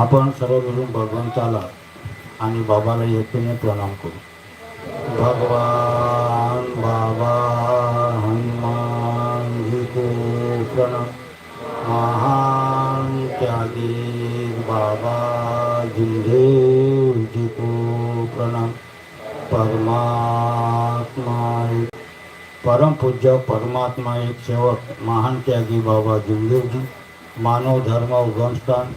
आपण सर्व मिळून भगवंताला आणि बाबाला एकूण प्रणाम करू. भगवान बाबा हनुमान जी को प्रणाम. महान त्यागी बाबा जिंदेव जी को प्रणाम. परमात्मा एक परम पूज्य परमात्मा एक सेवक महान त्यागी बाबा जिंदेवजी मानव धर्म उगमस्थान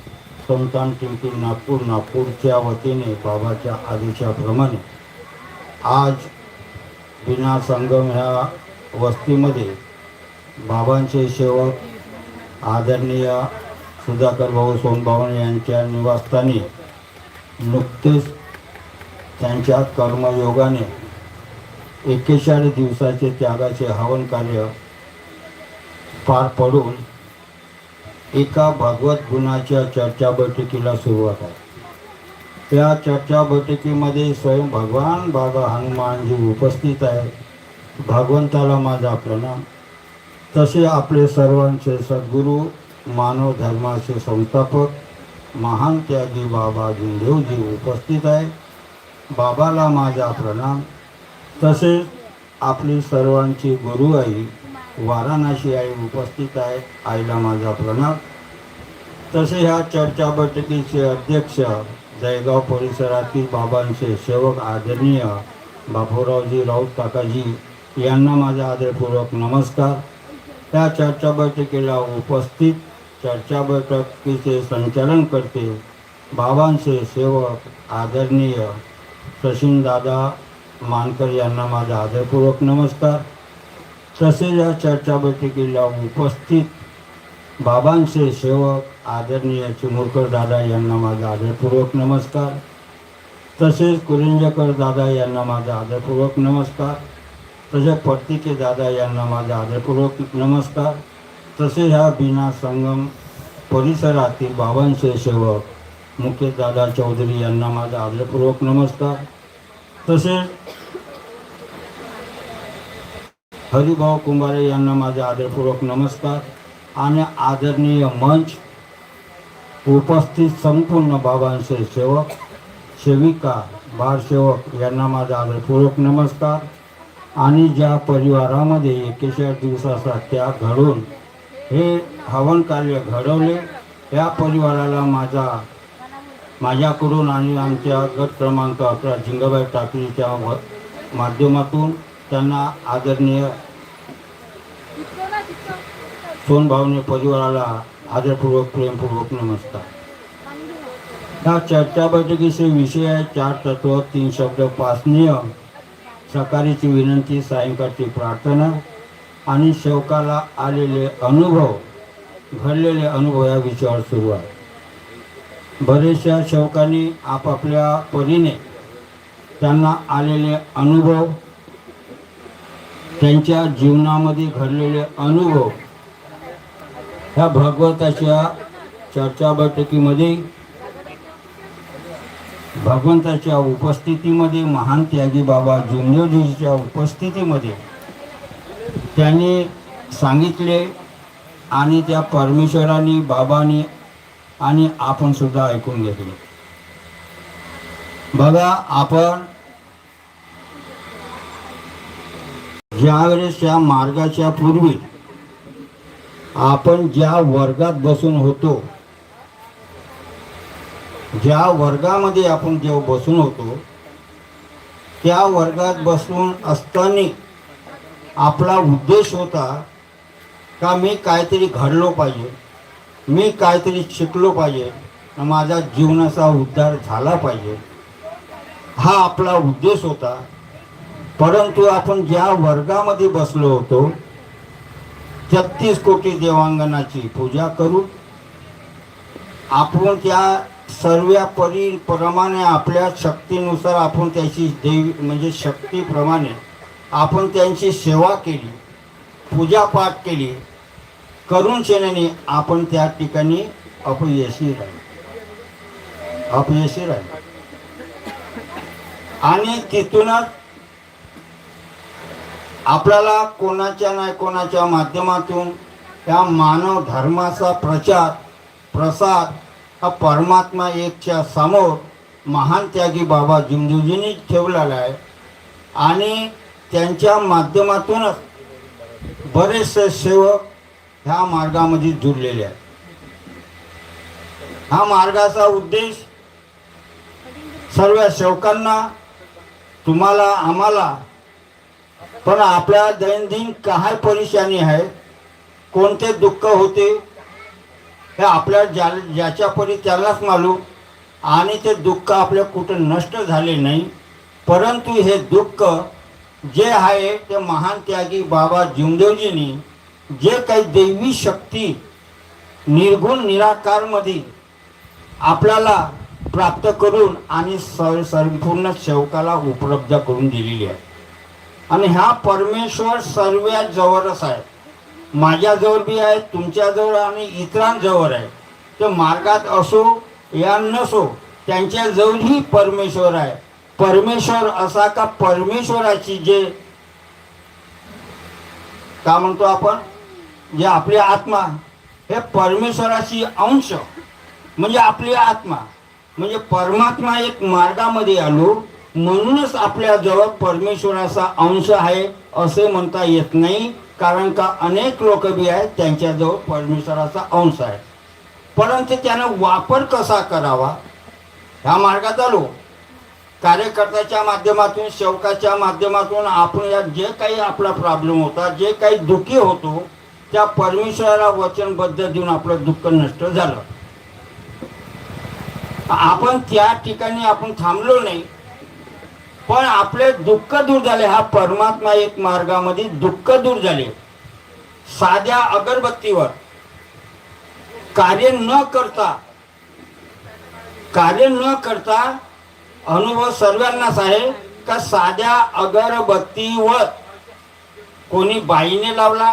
संतान टिंकी नागपूरच्या वतीने बाबाच्या आदेशाप्रमाणे आज बिना संगम ह्या वस्तीमध्ये बाबांचे सेवक आदरणीय सुधाकर भाऊ सोनभावणे यांच्या निवासस्थानी नुकतेच त्यांच्या कर्मयोगाने 41 दिवसाचे त्यागाचे हवन कार्य पार पडून एका भागवत गुणाच्या चर्चा बैठकीला सुरुवात आहे. त्या चर्चा बैठकीमध्ये स्वयं भगवान बाबा हनुमानजी उपस्थित आहे. भगवंताला माझा प्रणाम. तसे आपले सर्वांचे सद्गुरू मानव धर्माचे संस्थापक महान त्यागी बाबा जिंदेवजी उपस्थित आहे. बाबाला माझा प्रणाम. तसेच आपली सर्वांची गुरु आई वाराणसी आई उपस्थित आहे. आईला माझा प्रणाम. तसे ह्या चर्चा बैठकीचे अध्यक्ष जयगाव परिसरातील बाबांचे सेवक आदरणीय बापूरावजी राऊत काकाजी यांना माझा आदरपूर्वक नमस्कार. त्या चर्चा बैठकीला उपस्थित चर्चा बैठकीचे संचालन करते बाबांचे सेवक आदरणीय सचिनदादा मानकर यांना माझा आदरपूर्वक नमस्कार. तसेच या चर्चा बैठकीला उपस्थित बाबांचे सेवक आदरणीय चिमुरकर दादा यांना माझा आदरपूर्वक नमस्कार. तसेच कुरिंजकर दादा यांना माझा आदरपूर्वक नमस्कार. तसेच पर्तिके दादा यांना माझा आदरपूर्वक नमस्कार. तसेच ह्या बिना संगम परिसरातील बाबांचे सेवक मुकेश दादा चौधरी यांना माझा आदरपूर्वक नमस्कार. तसेच हरिभाऊ कुंभारे यांना माझा आदरपूर्वक नमस्कार. आणि आदरणीय मंच उपस्थित संपूर्ण बाबांचे सेवक सेविका बाळसेवक यांना माझा आदरपूर्वक नमस्कार. आणि ज्या परिवारामध्ये 41 दिवसाचा त्याग घडून हे हवन कार्य घडवले या परिवाराला माझ्याकडून आणि आमच्या गट क्रमांक 11 झिंगाबाई टाकळीच्या माध्यमातून त्यांना आदरणीय सोनभावने परिवाराला आदरपूर्वक प्रेमपूर्वक नमस्कार. या चर्चा बैठकीचे विषय आहे 4 तत्व 3 शब्द 5 नियम. सकाळची विनंती, सायंकाळची प्रार्थना आणि सेवकाला आलेले अनुभव घडलेले अनुभव या विषयावर सुरू आहे. बरेचशा सेवकांनी आपापल्या परीने त्यांना आलेले अनुभव त्यांच्या जीवनामध्ये घडलेले अनुभव ह्या भागवताच्या चर्चा बैठकीमध्ये भगवंताच्या उपस्थितीमध्ये महान त्यागी बाबा जिंदेवजीच्या उपस्थितीमध्ये त्यांनी सांगितले आणि त्या परमेश्वरांनी बाबांनी आणि आपण सुद्धा ऐकून घेतले. बघा, आपण ज्यावेळेस या मार्गाच्या पूर्वी आपण ज्या वर्गात बसून होतो, ज्या वर्गामध्ये आपण जेव्हा बसून होतो त्या वर्गात बसून असताना आपला उद्देश होता का मी काहीतरी घडलो पाहिजे, मी काहीतरी शिकलो पाहिजे, माझ्या जीवनाचा उद्धार झाला पाहिजे, हा आपला उद्देश होता. परंतु आपण ज्या वर्गामध्ये बसलो होतो 33 कोटी देवांगनाची पूजा करून आपण त्या सर्व प्रमाणे आपल्या शक्तीनुसार आपण त्याची देवी म्हणजे शक्तीप्रमाणे आपण त्यांची सेवा केली, पूजापाठ केली. करून शेणाने आपण त्या ठिकाणी अपयशी राहिलो आणि तिथूनच आपल्याला कोणाच्या नाही कोणाच्या माध्यमातून त्या मानव धर्माचा प्रचार प्रसार हा परमात्मा एकच्या समोर महान त्यागी बाबा जिमदेवजींनी ठेवलेला आहे आणि त्यांच्या माध्यमातूनच बरेचसे सेवक ह्या मार्गामध्ये जुळलेले आहेत. हा मार्गाचा उद्देश सर्व सेवकांना, तुम्हाला, आम्हाला, पण आपल्या दैनंदिन काय परेशानी आहे, कोणते दुःख होते हे आपल्या ज्याच्या परी त्यालाच मालूम. आणि ते दुःख आपल्या कुठं नष्ट झाले नाही, परंतु हे दुःख जे आहे ते महान त्यागी बाबा जिमदेवजींनी जे काही दैवी शक्ती निर्गुण निराकारमध्ये आपल्याला प्राप्त करून आणि संपूर्ण सेवकाला उपलब्ध करून दिलेली आहे. आणि हा परमेश्वर सर्वात जवळच आहे. माझ्याजवळ बी आहे, तुमच्याजवळ आणि इतरांजवळ आहे. ते मार्गात असो या नसो, त्यांच्याजवळही परमेश्वर आहे. परमेश्वर असा का परमेश्वराची जे का म्हणतो आपण, जे आपली आत्मा हे परमेश्वराची अंश म्हणजे आपली आत्मा म्हणजे परमात्मा एक मार्गामध्ये आलो म्हणूनच आपल्याजवळ परमेश्वराचा अंश आहे असे म्हणता येत नाही. कारण का अनेक लोक बी आहेत त्यांच्याजवळ परमेश्वराचा अंश आहे, परंतु त्यानं वापर कसा करावा ह्या मार्गात आलो. कार्यकर्त्याच्या माध्यमातून, सेवकाच्या माध्यमातून आपण या जे काही आपला प्रॉब्लेम होता, जे काही दुःखी होतो, त्या परमेश्वराला वचनबद्ध देऊन आपलं दुःख नष्ट झालं. आपण त्या ठिकाणी आपण थांबलो नाही, पण आपले दुःख दूर झाले. हा परमात्मा एक मार्गामध्ये दुःख दूर झाले. साध्या अगरबत्तीवर कार्य न करता अनुभव सर्वांनाच आहे का साध्या अगरबत्तीवर कोणी बाईने लावला,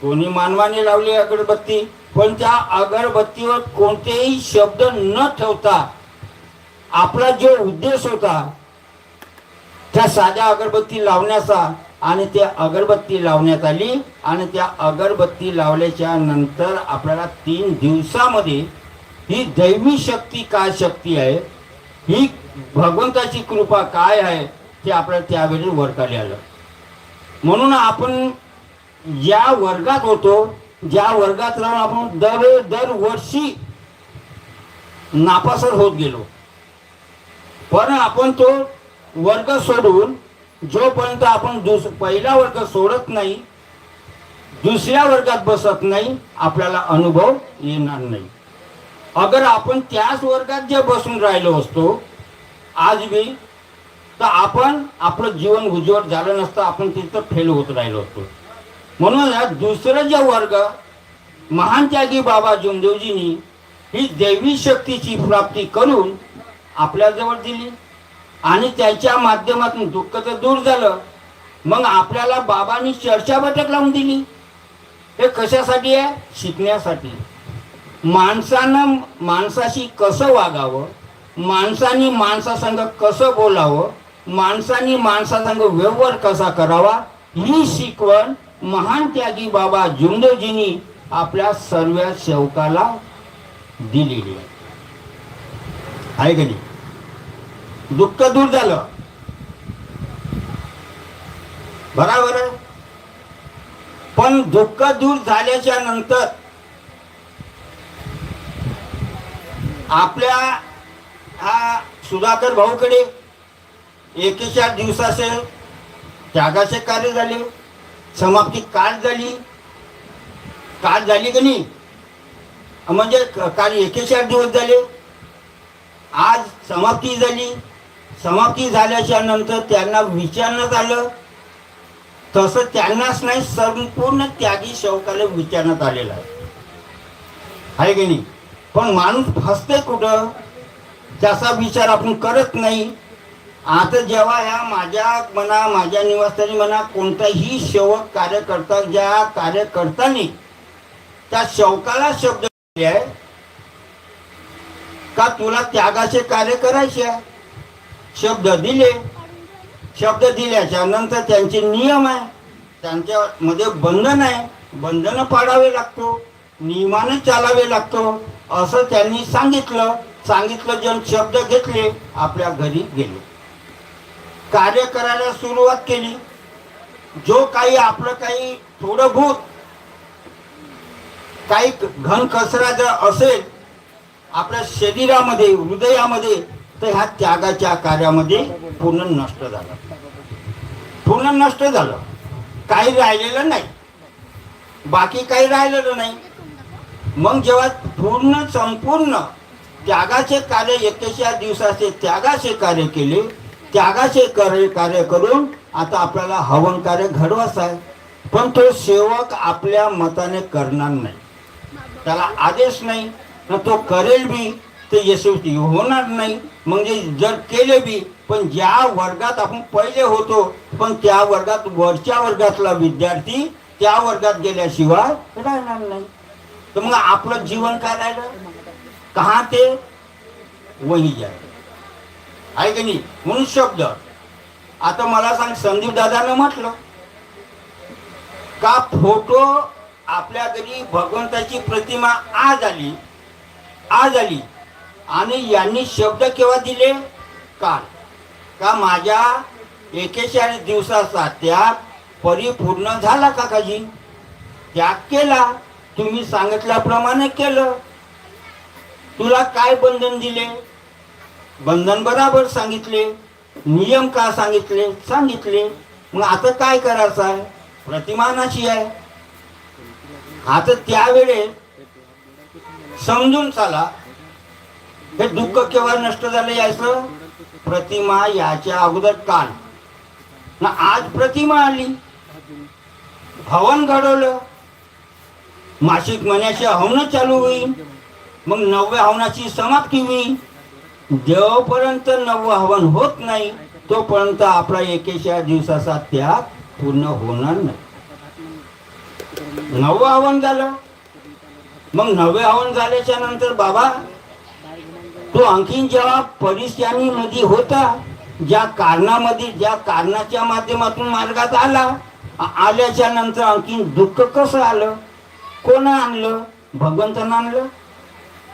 कोणी मानवाने लावली अगरबत्ती, पण त्या अगरबत्तीवर कोणतेही शब्द न ठेवता आपला जो उद्देश होता त्या साध्या अगरबत्ती लावण्याचा, आणि त्या अगरबत्ती लावण्यात आली. आणि त्या अगरबत्ती लावल्याच्या नंतर आपल्याला 3 दिवसामध्ये ही दैवी शक्ती काय शक्ती आहे, ही भगवंताची कृपा काय आहे ते आपल्याला त्यावेळी वर्गाला आलं. म्हणून आपण ज्या वर्गात होतो, ज्या वर्गात राहून आपण दरवर्षी नापासच होत गेलो, पण आपण तो वर्ग सोडून जोपर्यंत आपण पहिला वर्ग सोडत नाही, दुसऱ्या वर्गात बसत नाही, आपल्याला अनुभव येणार नाही. अगर आपण त्याच वर्गात जे बसून राहिलो असतो आज बी, तर आपण आपलं जीवन उज्ज्वल झालं नसतं, आपण तिथं फेल होत राहिलो असतो. म्हणून दुसरं जे वर्ग महान त्यागी बाबा जिमदेवजींनी ही दैवी शक्तीची प्राप्ती करून आपल्याजवळ दिली आणि त्याच्या माध्यमातून दुःख तर दूर झालं. मग आपल्याला बाबांनी चर्चा बैठक लावून दिली. हे कशासाठी आहे? शिकण्यासाठी. माणसानं माणसाशी कसं वागावं, माणसाने माणसासंग कसं बोलावं, माणसाने माणसासंग व्यवहार कसा करावा, ही शिकवण महान त्यागी बाबा जिमदेवजींनी आपल्या सर्व सेवकाला दिलेली आहे का नाही? दुःख दूर झालं, बरोबर आहे. पण दुःख दूर झाल्याच्या नंतर आपल्या हा सुधाकर भाऊकडे 41 दिवसाचे त्यागाचे कार्य झाले, समाप्ती काल झाली की नाही? म्हणजे काल 41 दिवस झाले, आज समाप्ती झाली. समाप्ती झाल्याच्या नंतर त्यांना विचारण्यात आलं, तसं त्यांनाच नाही संपूर्ण त्यागी सेवकाला विचारण्यात आलेलं आहे की नाही? पण माणूस फसते कुठं, त्याचा विचार आपण करत नाही. आता जेव्हा ह्या माझ्या निवासस्थानी म्हणा कोणताही सेवक कार्यकर्ता, ज्या कार्यकर्त्यांनी त्या सेवकाला शब्द दिले आहे का तुला त्यागाचे कार्य करायचे आहे, शब्द दिले. शब्द दिल्याच्या नंतर त्यांचे नियम आहे, त्यांच्यामध्ये बंधन आहे, बंधन पाडावे लागतो. नियमाने चालावे लागतो असं त्यांनी सांगितलं जण शब्द घेतले, आपल्या घरी गेले, कार्य करायला सुरुवात केली. जो काही आपलं काही थोडं भूत काही घन कचरा जर असेल आपल्या शरीरामध्ये हृदयामध्ये तर ह्या त्यागाच्या कार्यामध्ये पूर्ण नष्ट झालं, काही राहिलेलं नाही, बाकी काही राहिलेलं नाही. मग जेव्हा संपूर्ण त्यागाचे कार्य 21 दिवसाचे त्यागाचे कार्य केले, त्यागाचे कार्य करून आता आपल्याला हवन कार्य घडवायचं आहे. पण तो सेवक आपल्या मताने करणार नाही, त्याला आदेश नाही, तो करेल बी ते यशस्वी होणार नाही. म्हणजे जर केले बी पण ज्या वर्गात आपण पहिले होतो पण त्या वर्गात वरच्या वर्गातला विद्यार्थी त्या वर्गात गेल्याशिवाय राहणार नाही. तर मग आपलं जीवन काय राहिलं, कहा ते वही जाय आहे की नाही. म्हणून शब्द आता मला सांग, संदीप दादानं म्हटलं का फोटो आपल्या घरी भगवंताची प्रतिमा आज आली आणि यांनी शब्द केव्हा दिले, काल, का माझ्या 41 दिवसाचा त्याग परिपूर्ण झाला काकाजी, त्याग केला, तुम्ही सांगितल्याप्रमाणे केलं. तुला काय बंधन दिले, बंधन बराबर सांगितले, नियम का सांगितले. मग आता काय करायचं आहे, प्रतिमानाची आहे. आता त्यावेळेस समजून चला हे दुःख केव्हा नष्ट झालं यायचं, प्रतिमा याच्या अगोदर काल ना आज प्रतिमा आली, हवन घडवलं, मासिक महिन्याचे हवन चालू होईल, मग 9व्या हवनाची समाप्ती होईल. जेव्हापर्यंत 9वं हवन होत नाही तोपर्यंत आपला 21 दिवसाचा त्याग पूर्ण होणार नाही. 9वं हवन झालं, मग 9वे हवन झाल्याच्या नंतर बाबा तो आणखीन जेव्हा परिस्थिती मध्ये होता, ज्या कारणाच्या माध्यमातून मार्गात आल्याच्या नंतर आणखीन दुःख कसं आलं, कोण आणलं, भगवंतानं आणलं.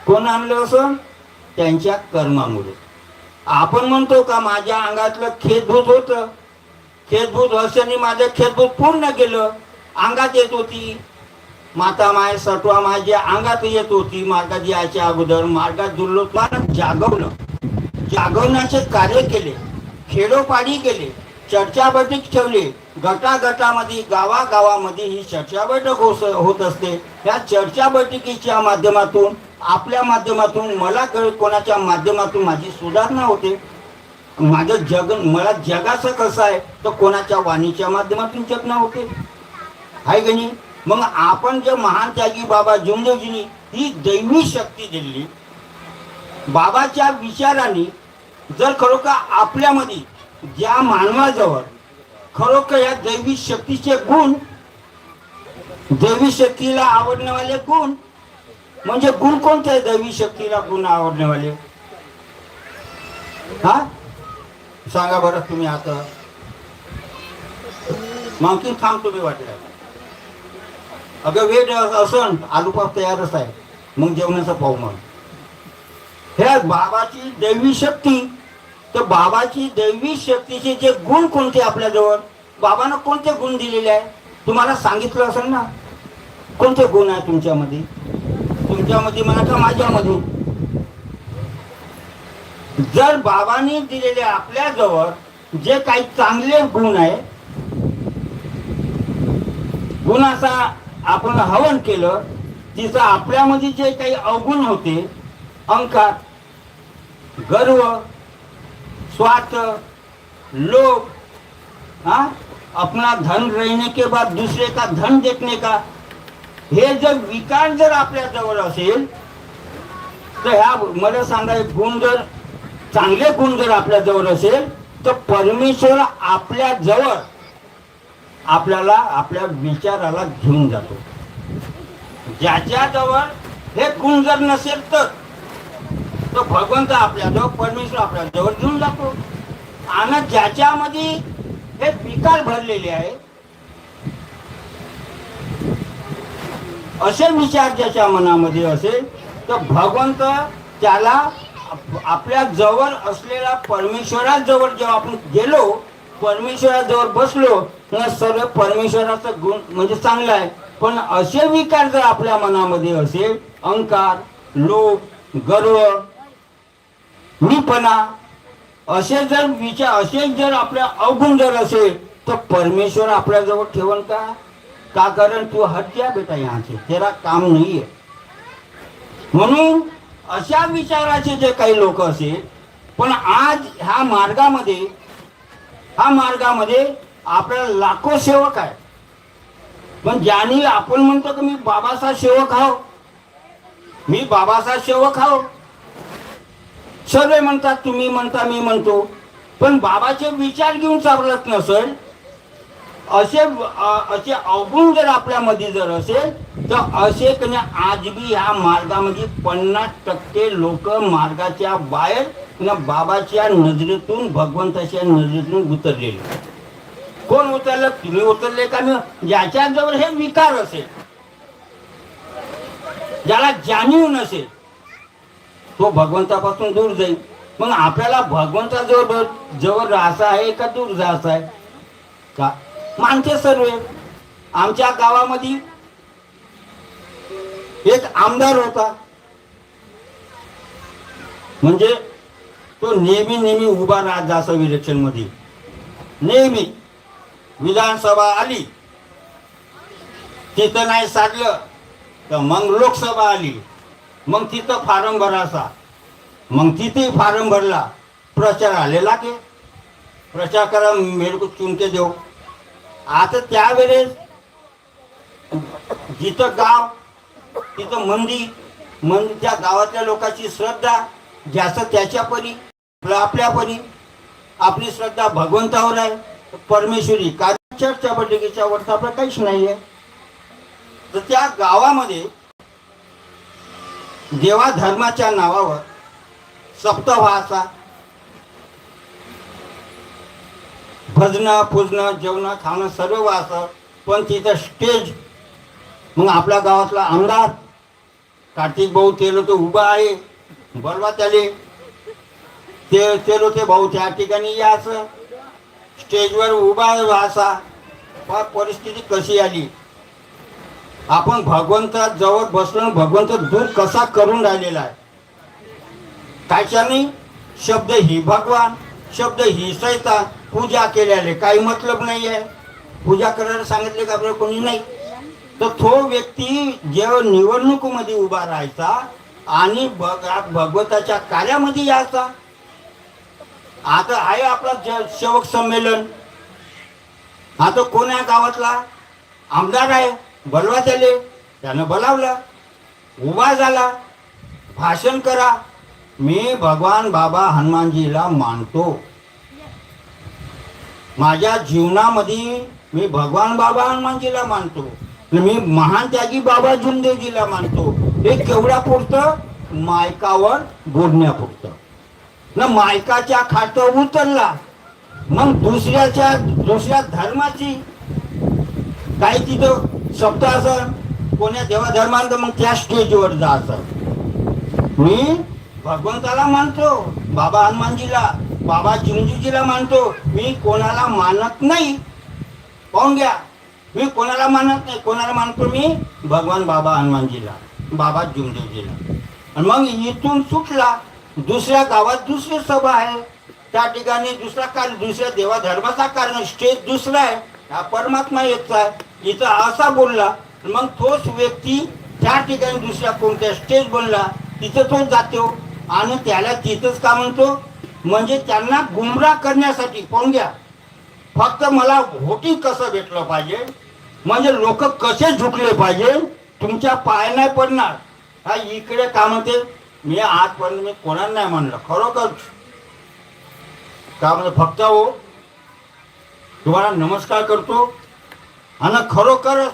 कोण आणलं असं, त्यांच्या कर्मामुळे. आपण म्हणतो का माझ्या अंगातलं खेदभूत होतं, खेदभूत असल्याने माझं खेदभूत पूर्ण गेलं, अंगात येत होती माता माय सटवा माझ्या अंगात येत होती. मार्गात यायच्या अगोदर मार्गात जुळलो, मला जागवण्याचे कार्य केले, खेडोपाडी केले, चर्चा बैठक ठेवले, गटागटामध्ये गावागावामध्ये ही चर्चा बैठक होत असते. या चर्चा बैठकीच्या माध्यमातून आपल्या माध्यमातून मला कोणाच्या माध्यमातून माझी सुधारणा होते. मला जगाचं कसं आहे तर कोणाच्या वाणीच्या माध्यमातून जगणं होते, आहे की नाही. मग आपण जे महान त्यागी बाबा जुमदेवजींनी ही दैवी शक्ती दिली, बाबाच्या विचाराने जर खरोखर आपल्यामध्ये ज्या मानवाजवळ खरोखर या दैवी शक्तीचे गुण, दैवी शक्तीला आवडण्यावाले गुण, म्हणजे गुण कोणते आहे दैवी शक्तीला गुण आवडण्यावाले, हा सांगा बरं तुम्ही. आता मग की थांब तुम्ही वाटलं अगं वेट असं आलूपाप तयारच आहे, मग जेवणाचा पाव मग हे बाबाची दैवी शक्ती. तर बाबाची दैवी शक्तीचे जे गुण कोणते आपल्याजवळ, बाबानं कोणते गुण दिलेले आहे तुम्हाला सांगितलं असेल ना. कोणते गुण आहे तुमच्यामध्ये म्हणा का माझ्यामध्ये. जर बाबांनी दिलेले आपल्याजवळ जे काही चांगले गुण आहे, गुणाचा आपण हवन केलं, तिचं आपल्यामध्ये जे काही अवगुण होते, अहंकार, गर्व, स्वार्थ, लोभ, अपना धन रहने के बाद दूसरे का धन देखने का, हे जर विकार जर आपल्या जवळ असेल तर ह्या मला सांगा गुण जर चांगले गुण जर आपल्या जवळ असेल तर परमेश्वर आपल्या जवळ आपल्याला आपल्या विचाराला घेऊन जातो. ज्याच्या जवळ हे गुण जर नसेल तर भगवंत आपल्याजवळ, परमेश्वर आपल्या जवळ घेऊन जातो. आणि ज्याच्यामध्ये हे विकार भरलेले आहे असे विचार ज्याच्या मनामध्ये असेल तर भगवंत त्याला आपल्या जवळ असलेला परमेश्वराजवळ जेव्हा आपण गेलो, परमेश्वराजवळ बसलो तर सर्व परमेश्वराचा गुण म्हणजे चांगला आहे. पण असे विकार जर आपल्या मनामध्ये असेल, अहंकार, लोभ, गर्व, मीपणा, असे जर विचार, असे जर आपल्या अवगुण जर असेल तर परमेश्वर आपल्याजवळ ठेवण का? का कारण तू हट गया बेटा यहाँ से, तेरा काम नाही आहे. म्हणून अशा विचाराचे जे काही लोक असेल, पण आज ह्या मार्गामध्ये आपल्याला लाखो सेवक आहे. पण ज्यांनी आपण म्हणतो की मी बाबाचा सेवक आहो, मी बाबाचा सेवक आहो, सर्व म्हणतात, तुम्ही म्हणता, मी म्हणतो, पण बाबाचे विचार घेऊन चालत नसेल, असे अवगुण जर आपल्यामध्ये जर असेल तर असे कधी आज बी ह्या मार्गामध्ये 50% लोक मार्गाच्या बाहेर बाबाच्या नजरेतून, भगवंताच्या नजरेतून उतरलेले. कोण उतरलं? तुम्ही उतरले का? ज्याच्याजवळ हे विकार असेल, ज्याला जाणीव नसेल, तो भगवंतापासून दूर जाईल. मग आपल्याला भगवंताजवळ जवळ राहायचं आहे का दूर जायचं आहे का? मानते सर्व. आमच्या गावामध्ये एक आमदार होता, म्हणजे तो नेहमी उभा राहत जायचा इलेक्शन मध्ये. नेहमी विधानसभा आली तिथं नाही साधलं तर मग लोकसभा आली, मग तिथं फॉर्म भरायचा, मग तिथे फॉर्म भरला, प्रचार आलेला के प्रचार करा, मेरे को चुन के देऊ. आता त्यावेळेस जिथं गाव तिथं मंदिर, त्या गावातल्या लोकांची श्रद्धा ज्याचं त्याच्या परी, आपल्या परी आपली श्रद्धा भगवंतावर आहे, परमेश्वरी. कारण चर्चा बटकीच्या वरती आपलं काहीच नाही आहे. तर त्या गावामध्ये देवा धर्माच्या नावावर सप्ताह व्हायचा, भजनं पूजनं जेवण खाणं सर्व व्हायचं. पण तिथं स्टेज, मग आपल्या गावातला आमदार कार्तिक भाऊ तेलो तो उभा आहे, बरोबर त्याले तेलो ते भाऊ त्या ठिकाणी यायचं, स्टेजवर उभा व्हायचा. पण परिस्थिती कशी आली, आपण भगवंता जवळ बसलो, भगवंत दूर कसा करून राहिलेला आहे. त्याच्याने शब्द ही भगवान, शब्द ही सैतान, पूजा केल्याने काही मतलब नाही आहे. पूजा करायला सांगितले का आपल्याला कोणी नाही. तर तो व्यक्ती जेव्हा निवडणुकीमध्ये उभा राहायचा आणि भगवंताच्या कार्यामध्ये यायचा. आता आहे आपला सेवक संमेलन, आता कोण्या गावातला आमदार आहे, बोलवा त्यानं बोलावलं, उभा झाला, भाषण करा. मी भगवान बाबा हनुमानजीला मानतो, माझ्या जीवनामध्ये मी भगवान बाबा हनुमानजीला मानतो, मी महान त्यागी बाबा जुमदेवजीला मानतो. हे केवढ्या पुरतं? मायकावर बोलण्यापुरतं ना. मायकाच्या खातं उतरला, मग दुसऱ्या धर्माची काही तिथं शब्द असं कोण्या देवा धर्मांत, मग त्या स्टेजवर जायचं. मी भगवंताला मानतो, बाबा हनुमानजीला, बाबा जुमदेवजीला मानतो, मी कोणाला मानत नाही. पाहून घ्या, मी कोणाला मानत नाही. कोणाला मानतो? मी भगवान बाबा हनुमानजीला, बाबा जुमदेवजीला. आणि मग इथून सुटला, दुसऱ्या गावात दुसरी सभा आहे, त्या ठिकाणी दुसऱ्या देवा धर्माचा कारण स्टेज दुसरा आहे, हा परमात्मा एकचा आहे. इथं असा बोलला, मग तोच व्यक्ती त्या ठिकाणी दुसऱ्या कोणत्या स्टेज बनला तिथं तो जातो आणि त्याला तिथंच का म्हणतो, म्हणजे त्यांना गुमराह करण्यासाठी. पाहून घ्या, फक्त मला व्होटिंग कसं भेटलं पाहिजे, म्हणजे लोक कसे झुकले पाहिजे, तुमच्या पाय नाही पडणार. हा इकडे का म्हणते, मी आजपर्यंत मी कोणाला नाही म्हणलं, खरोखर का म्हणजे फक्त हो तुम्हाला नमस्कार करतो. आणि खरोखर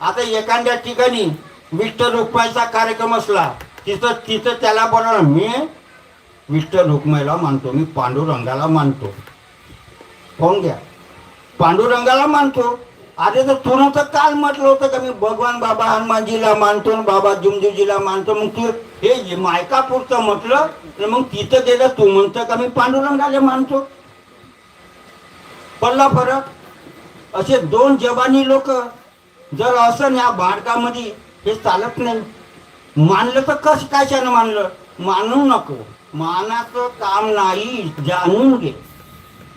आता एखाद्या ठिकाणी विठ्ठल रुक्माईचा कार्यक्रम असला, तिथं त्याला बोलणार, मी विठ्ठल रुक्माईला मानतो, मी पांडुरंगाला मानतो. पाहून घ्या, पांडुरंगाला मानतो, अरे तर तुला तर काल म्हटलं होतं का मी भगवान बाबा हनुमानजीला मानतो आणि बाबा जुमदेवजीला मानतो, मग तू हे मायकापुरतं म्हटलं तर मग तिथं गेलं तू म्हणतं का मी पांडुरंगाला मानतो. पडला फरक. असे दोन जबानी लोक जर असं या भारतामध्ये हे चालत नाही. मानलं तर कसं कशानं मानलं, मानू नको, मानाचं काम नाही, जाणून घे.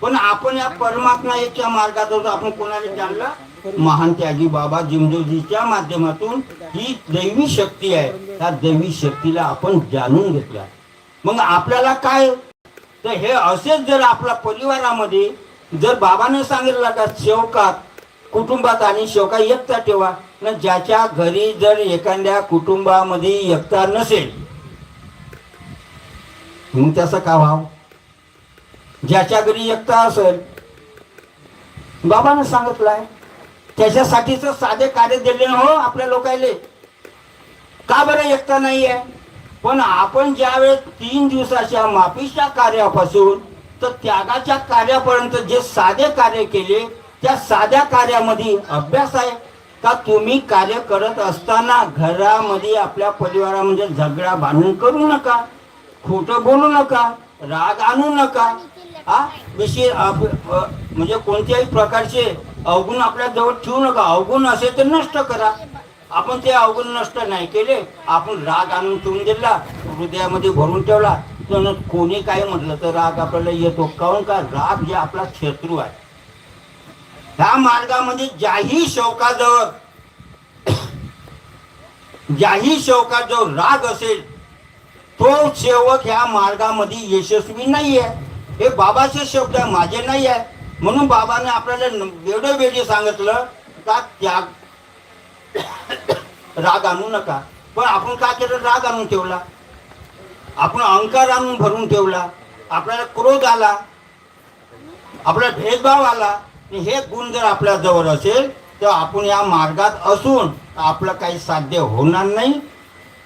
पण आपण या परमात्मा एकच्या मार्गात होतो. आपण कोणाला जाणलं, महान त्यागी बाबा जिमदेवजीच्या माध्यमातून ही दैवी शक्ती आहे. त्या दैवी शक्तीला आपण जाणून घेतल्या. मग आपल्याला काय तर हे असेच जर आपल्या परिवारामध्ये जर बाबाने सांगितलं का शेवकात कुटुंबात आणि शेवका एकता ठेवा, न ज्याच्या घरी जर एखाद्या कुटुंबामध्ये एकता नसेल मग त्याचं का व्हाव. ज्याच्या घरी एकता असेल बाबाने सांगितलंय त्याच्यासाठीच साधे कार्य दिले हो आपल्या लोकायले. का बरं एकता नाही आहे. पण आपण ज्यावेळेस 3 दिवसाच्या माफीच्या कार्यापासून तर त्यागाच्या कार्यापर्यंत जे साधे कार्य केले, त्या साध्या कार्यामध्ये अभ्यास आहे का. तुम्ही कार्य करत असताना घरामध्ये आपल्या परिवारामध्ये झगडा भांडण करू नका, खोटं बोलू नका, राग आणू नका. विषय म्हणजे कोणत्याही प्रकारचे अवगुण आपल्या जवळ ठेवू नका. अवगुण असेल तर नष्ट करा. आपण ते अवगुण नष्ट नाही केले, आपण राग आणून ठेवून दिला, हृदयामध्ये भरून ठेवला, तर कोणी काय म्हटलं तर राग आपल्याला येतो. काहून का, राग जे आपला शत्रू आहे. ह्या मार्गामध्ये ज्याही शौकाजवळ राग असेल तो सेवक ह्या मार्गामध्ये यशस्वी नाही आहे. हे बाबाचे शब्द आहे, माझे नाही आहे. म्हणून बाबाने आपल्याला वेळोवेळी सांगितलं का त्याग राग आणू नका. पण आपण काय केलं, राग आणून ठेवला, आपण अहंकार आणून भरून ठेवला, आपल्याला क्रोध आला, आपल्याला भेदभाव आला. हे गुण जर आपल्या जवळ असेल तर आपण या मार्गात असून आपलं काही साध्य होणार नाही.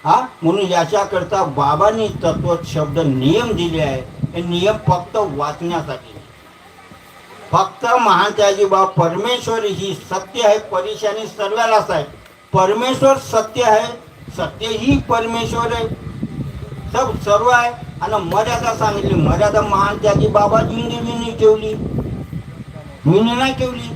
म्हणून याच्याकरता बाबांनी तत्व शब्द नियम दिले आहे. हे नियम फक्त वाचण्यासाठी, फक्त महान त्यागी बाबा परमेश्वर ही सत्य आहे, परेशानी सर्वालाच आहे. परमेश्वर सत्य आहे, सत्य ही परमेश्वर आहे, सर्व आहे. आणि मर्यादा सांगितली, मर्यादा महान त्यागी बाबा जिंदगीने ठेवली, मी नाही ठेवली.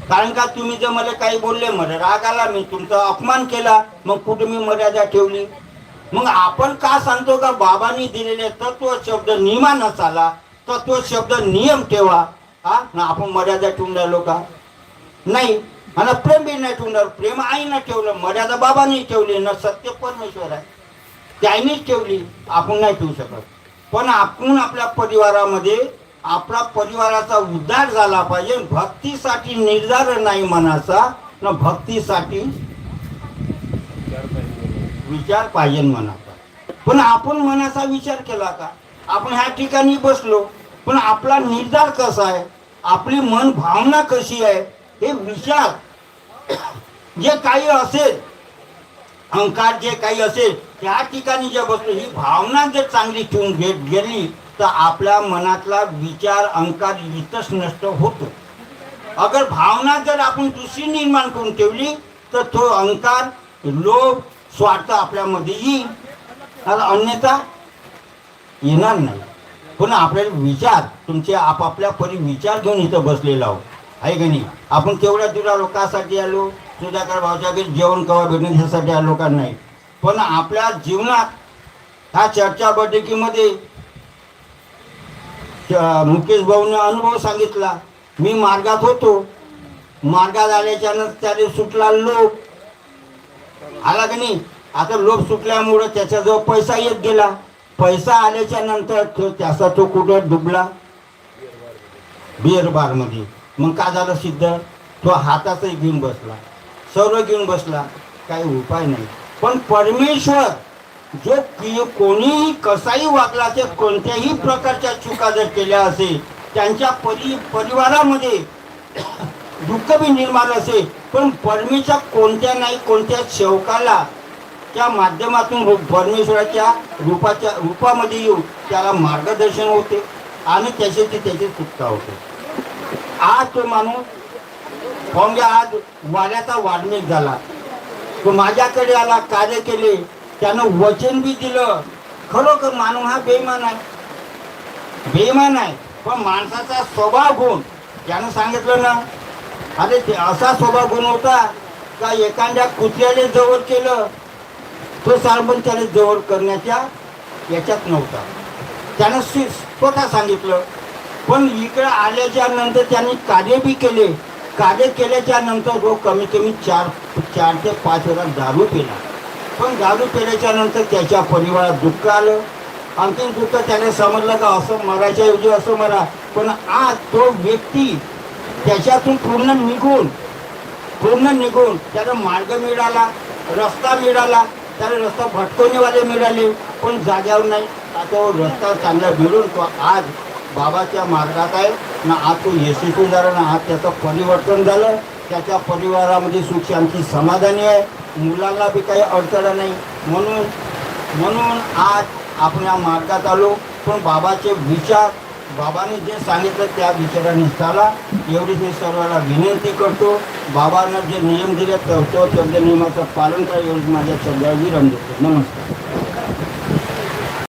कारण का तुम्ही जर मला काही बोलले, मला राग आला, मी तुमचा अपमान केला, मग कुठे मी मर्यादा ठेवली. मग आपण का सांगतो का बाबांनी दिलेले तत्व शब्द नियमानं चाला, तत्व शब्द नियम ठेवा. आपण मर्यादा ठेवून राहिलो का, नाही. आणि प्रेम बी नाही ठेवणार, प्रेम आईनं ठेवलं, मर्यादा बाबांनी ठेवली ना. सत्य परमेश्वर आहे, त्यांनीच ठेवली, आपण नाही ठेवू शकत. पण आपण आपल्या परिवारामध्ये आपला परिवाराचा उद्धार झाला पाहिजे. भक्तीसाठी निर्धार नाही मनाचा, ना भक्तीसाठी विचार पाहिजे मनाचा. पण आपण मनाचा विचार केला का, आपण ह्या ठिकाणी बसलो, पण आपला निर्धार कसा आहे, आपली मन भावना कशी आहे, हे विचार जे काही असेल, अहंकार जे काही असेल, त्या ठिकाणी जे बसलो, ही भावना जर चांगली ठेवून गेली तर आपल्या मनातला विचार अहंकार इथंच नष्ट होतो. अगर भावना जर आपण दुसरी निर्माण करून ठेवली तर तो अहंकार, लोभ, स्वार्थ आपल्यामध्ये येईल, अन्यथा येणार नाही. पण आपल्याला विचार, तुमचे आपापल्या परी विचार घेऊन इथं बसलेला आहोत, आहे का नाही. आपण तेवढ्या दूर आलो, कासाठी आलो, सुधाकर भाऊच्या घरी जेवण कवा भेटून ह्यासाठी आलो का नाही. पण आपल्या जीवनात ह्या चर्चा बैठकीमध्ये मुकेश भाऊने अनुभव सांगितला. मी मार्गात होतो, मार्गात आल्याच्या नंतर त्याने सुटला लोभ आला का नाही. आता लोभ सुटल्यामुळं त्याच्याजवळ पैसा येत गेला, पैसा आल्याच्या नंतर त्याचा तो कुठं डुबला, बिअर बार मध्ये. मग काय झालं सिद्ध, तो हातातही घेऊन बसला, सर्व घेऊन बसला, काही उपाय नाही. पण परमेश्वर जो कोणीही कसाही वागला, ते कोणत्याही प्रकारच्या चुका जर केल्या असेल, त्यांच्या परिवारामध्ये दुःख बी निर्माण असेल, पण परमेश्वर कोणत्या नाही कोणत्या सेवकाला त्या माध्यमातून परमेश्वराच्या रूपामध्ये येऊन त्याला मार्गदर्शन होते आणि त्याची सुटका होते. आज तो माणूस म्हणजे आज वाड्याचा वाल्मिक झाला, तो माझ्याकडे आला, कार्य केले, त्यानं वचन बी दिलं. खरोखर मानव हा बेईमान आहे, बेईमान आहे. पण माणसाचा स्वभाव गुण त्यानं सांगितलं ना, अरे ते असा स्वभाव गुण होता का एखाद्या कुत्र्याने जवळ केलं तो सरपंच त्याने जवळ करण्याच्या याच्यात नव्हता, त्यानं स्वतः सांगितलं. पण इकडे आल्याच्या नंतर त्यांनी कार्य बी केले. कार्य केल्याच्या नंतर तो कमीत कमी चार ते 5 वेळा दारू पिला. पण दारू पिल्याच्या नंतर त्याच्या परिवारात दुःख आलं. आणखीन दुःख त्याने समजलं का असं मरायच्या ऐवजी असं मरा. पण आज तो व्यक्ती त्याच्यातून पूर्ण निघून त्याला मार्ग मिळाला, रस्ता मिळाला, त्याला रस्ता भटकवणेवाले मिळाले, पण जाग्यावर नाही. आता रस्ता चांगला मिळून तो आज बाबाच्या मार्गात आहे ना. आज तो यशस्वी झाला ना, आज त्याचं परिवर्तन झालं. त्याच्या परिवारामध्ये सुख शांती समाधानी आहे, मुलांना बी काही अडचण नाही. म्हणून आज आपण या मार्गात आलो. पण बाबाचे विचार, बाबाने जे सांगितलं त्या विचाराने चाला, एवढी मी सर्वांना विनंती करतो. बाबांना जे नियम दिले तो नियमाचं पालन करा, एवढी माझ्या शब्दावर विराम देतो. नमस्कार.